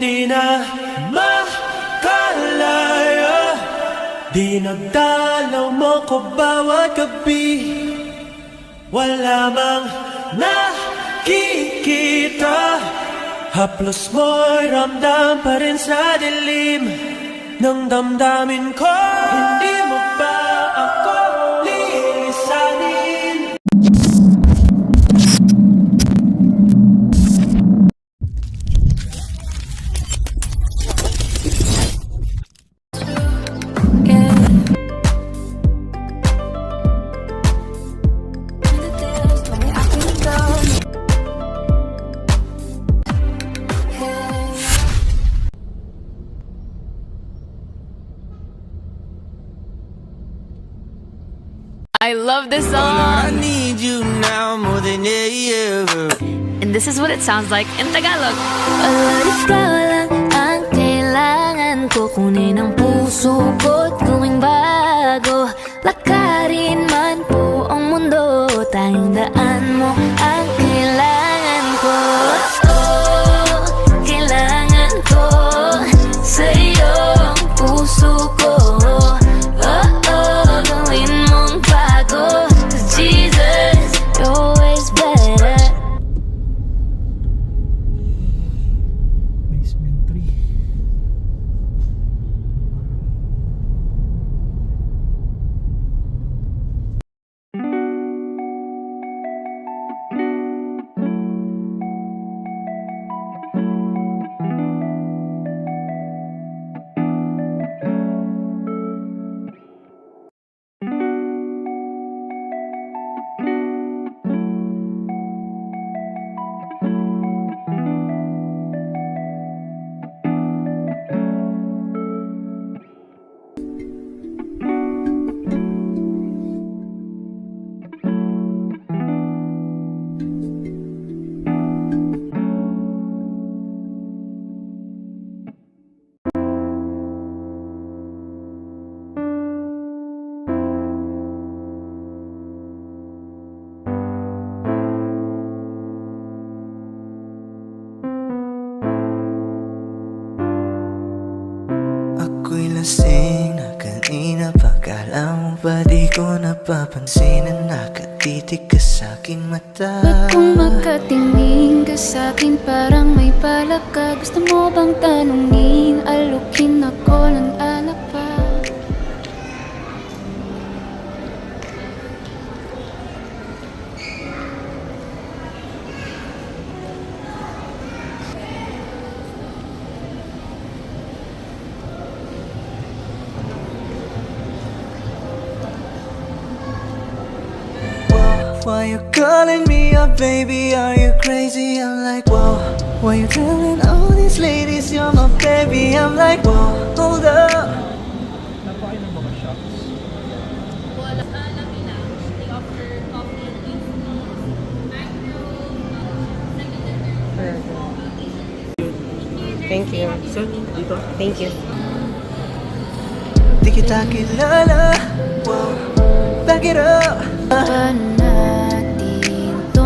Hindi na makalaya, dinagdalaw mo ko bawat gabi. Wala mang nakikita, haplos mo'y ramdam pa rin sa dilim ng damdamin ko. Hindi mo ba ako lilisanin? I love this song. I need you now more than ever. And this is what it sounds like in Tagalog. Ikaw lang ang kailangan ko. Kunin ang puso ko't gawing bago. Lakarin man po ang mundo, tayong daan mo ang kailangan ko. Oh, kailangan ko sa iyong puso ko. Oh, gawin mong bago. 'Cause Jesus, you're always better. Basement 3. Ako'y lasing na kanina pa. Kala mo ba di ko napapansin na nakatitig ka sa'king mata? Ba't kung makatingin ka sa'kin parang may balak ka? Gusto mo bang tanungin, alukin ako ng alak pa? Why you calling me up, baby? Are you crazy? I'm like, whoa. Why you telling all these ladies you're my baby? I'm like, whoa, hold up. Thank you. Thank you. Di kita kilala, whoa, back it up. Paano natin to?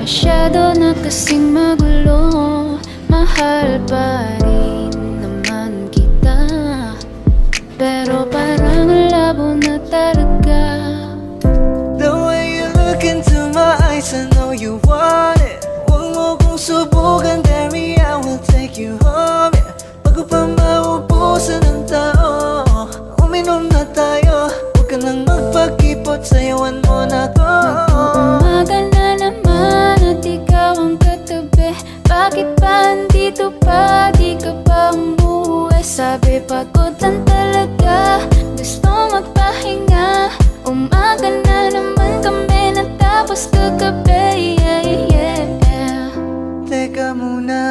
Masyado na kasing magulo. Mahal pa rin naman kita, pero parang labo na talaga. The way you look into my eyes, I know you want it. Huwag mo kong subukan, Derry, I will take you home, yeah. Bago pa maubusan ng tao, uminom na tayo. Huwag ka nang magpakipot, sayawan mo na ko. Mag-uumaga na naman at ikaw ang katabi. Bakit ba andito pa? Di ka pa umuwi? Sabi pagod lang talaga, gusto magpahinga. Umaga na naman kami natapos kagabi, yeah. Teka muna,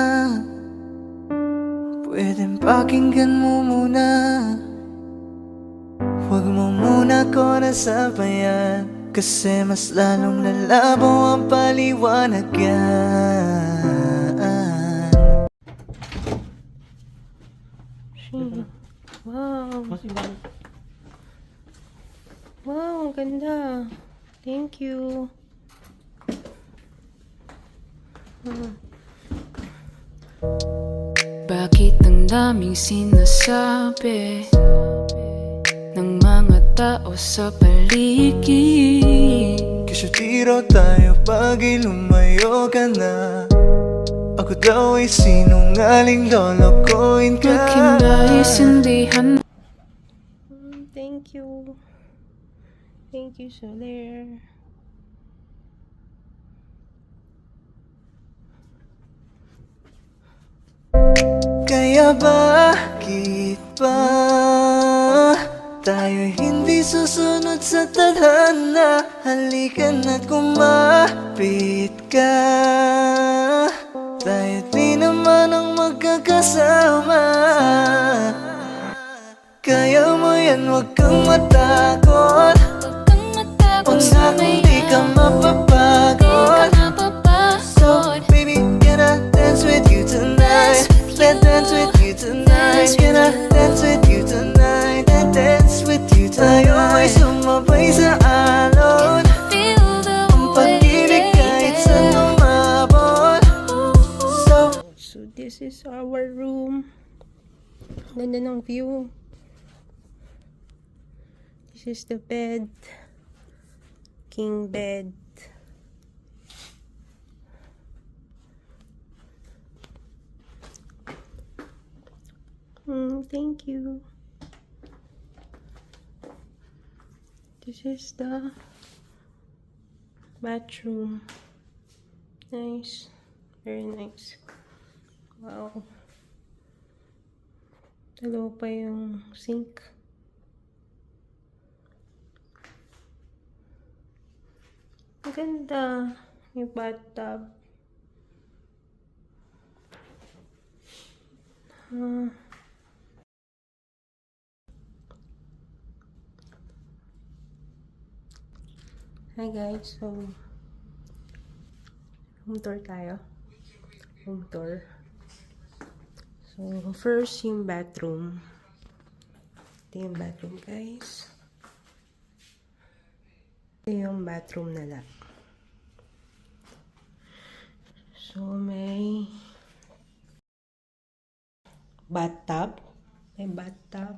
pwedeng pakinggan mo muna. Huwag mo muna ko nasabayan, kasi mas lalong lalabo ang paliwanag yan. Wow. Wow, ang ganda. Thank you. Ang daming sinasabi ng mga tao sa paligid. Kasi di raw tayo bagay, lumayo ka na. Ako daw ay sinungaling, lolokohin ka. Magkinaisindihan Thank you. Thank you, Soler. Kaya bakit ba tayo hindi susunod sa tadhana? Halika na't kumapit ka. Tayo di naman ang magkakasama. Kaya mo yan, huwag kang matakot. Huwag na kung di ka mapapagod. So baby, can I dance with you tonight? Let's dance with you tonight. Can I dance with you tonight? Let's dance with you tonight. Tayo ay sumabay sa alon. Ang pag-ibig kahit saan umabot. So, this is our room. Ganda ng view. This is the bed. King bed. Thank you. This is the bathroom. Nice. Very nice. Wow. Dalawa pa yung sink. Maganda yung bathtub. Hi guys, so home tour tayo. Home tour. So first yung bathroom. Ito yung bathroom guys. Ito yung bathroom nila. So may bathtub. May bathtub.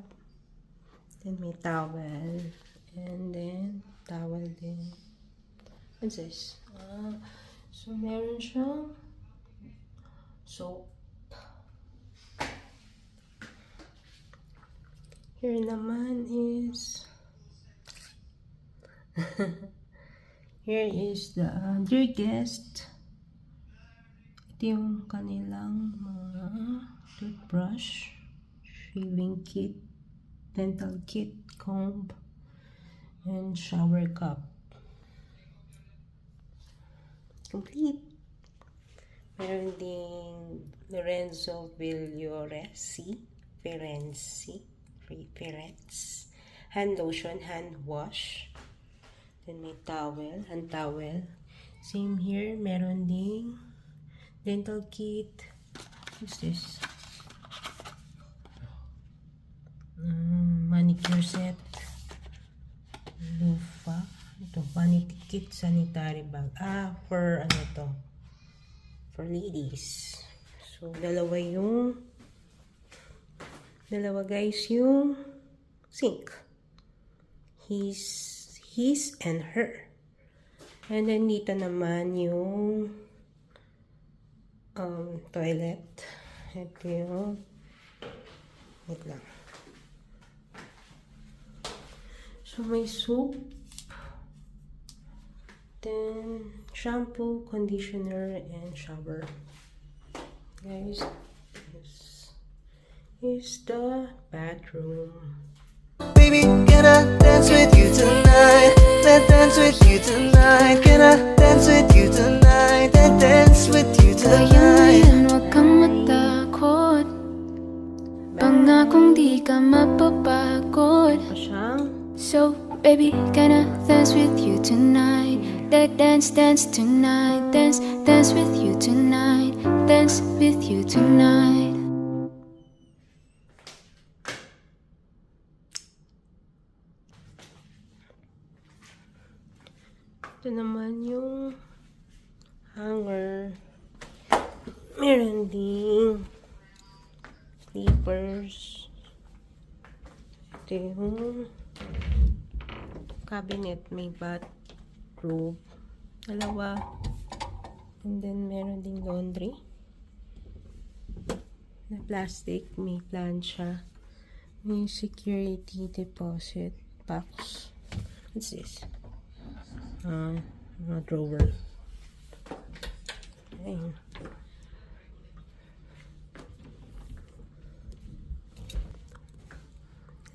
Then may towel. And then towel din. What's this? So meron siyang soap. Here naman is here is the dear guest. Ito yung kanilang mga toothbrush, shaving kit, dental kit, comb, and shower cup. Complete. Meron ding Lorenzo Villoresi, Ferenz, hand lotion, hand wash. Then may towel, hand towel. Same here, meron ding dental kit. What's this? Manicure set. Loofah. Ito, vanity kit, sanitary bag. For ano to? For ladies. So, dalawa guys yung sink. His and her. And then dito naman yung toilet. Ito yung wait lang. So may soap. Then shampoo, conditioner, and shower. Guys, this is the bathroom. Baby, can I dance with you tonight? Let's dance with you tonight. Can I dance with you tonight? Let's dance with you Kaya mo tonight. yan, huwag kang matakot. Pangakong di ka mapapagod. Ito siyang So, baby, can I dance with you tonight? Let's dance, dance tonight. Dance, dance with you tonight. Dance with you tonight. ito naman yung hanger. Meron ding Slippers. Ito yung cabinet. May bathrobe. Dalawa. And then, meron ding laundry. Na plastic. May plancha. May security deposit box. What's this? Mga drawer. Ayun.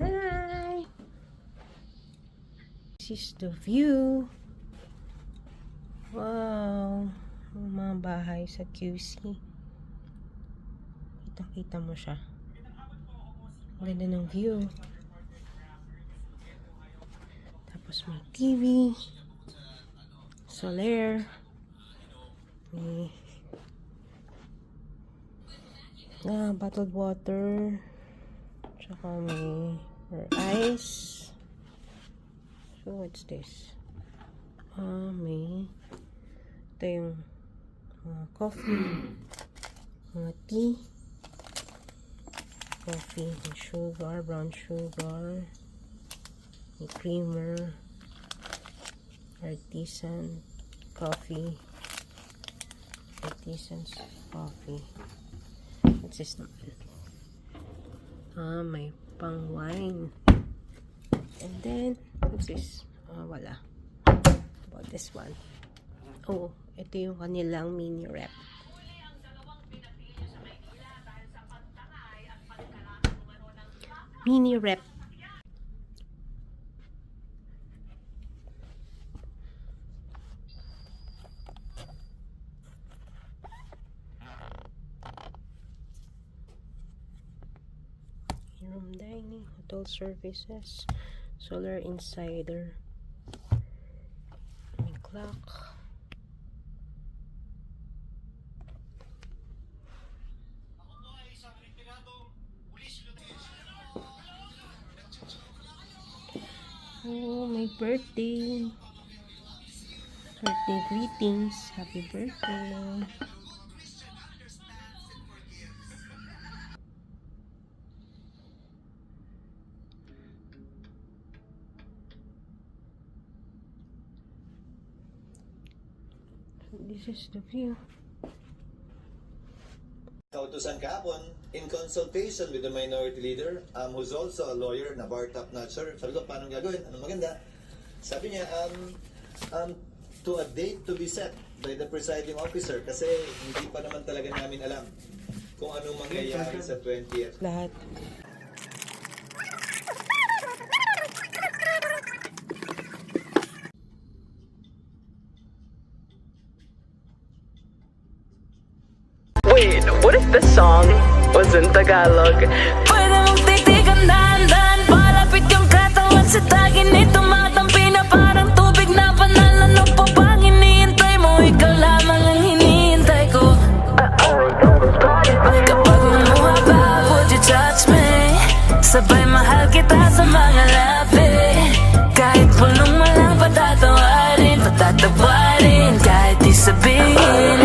Hi! This is the view. Wow! Ang mga bahay sa QC. Kita-kita mo siya. Ang ganda ng view. Tapos may TV. Solar. May bottled water. Tsaka may ice. So, what's this? May ito yung coffee. Mga tea. Coffee, may sugar, brown sugar. May creamer. Artisan coffee. Artisan's coffee. What's this naman? May pang wine. And then, what's this? Wala. About this one. Oh, ito yung kanilang mini rep. Mini rep. Room dining, hotel services, solar insider, may clock. Oh, my birthday. Birthday greetings. Happy birthday. This is the view. Kautusan kahapon, in consultation with the minority leader, who's also a lawyer na bar top notcher, sabi ko, paano gagawin? Anong maganda? Sabi niya, to a date to be set by the presiding officer kasi hindi pa naman talaga namin alam kung anong mangyayari sa 20th. Lahat. Wait, what if this song was in Tagalog? Pwede mong titigan dahan-dahan palapit yung katawan sa tagin nito matampi na parang tubig na panalan ano pa bang hinihintay mo? Ikaw lamang ang hinihintay ko. Kapag lumuha ba, would you touch me? Sabay mahal kita sa mga labi. Kahit pulong malang patatawarin, patatawarin, kahit di sabihin.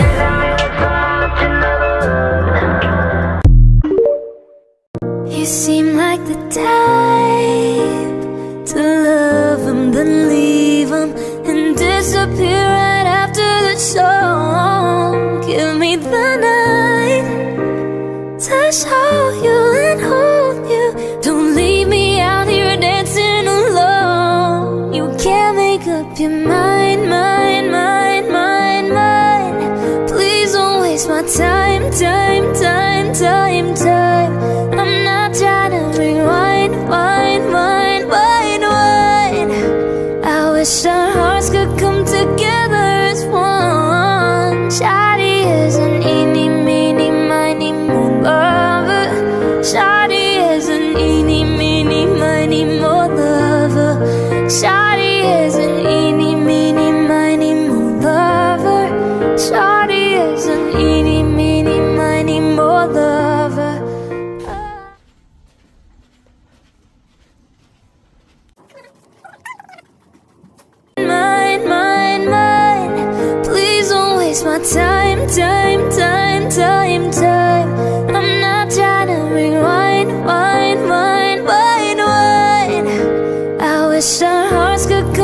You seem like the type to love him, then leave him and disappear right after the song. Give me the night to show you and hold you. Don't leave me out here dancing alone. You can't make up your mind, mind, mind, mind, mind. Please don't waste my time, time, time, time, time. I'm not trying to rewind, wind, wind, wind, wind. I wish our hearts could come together as one. Shawty is an eeny, meeny, miny, moe lover. Shawty is an eeny, meeny, miny, moe lover. Shawty is an eeny, meeny, miny, moe lover. Shawty is an eeny, meeny, miny, wish our hearts could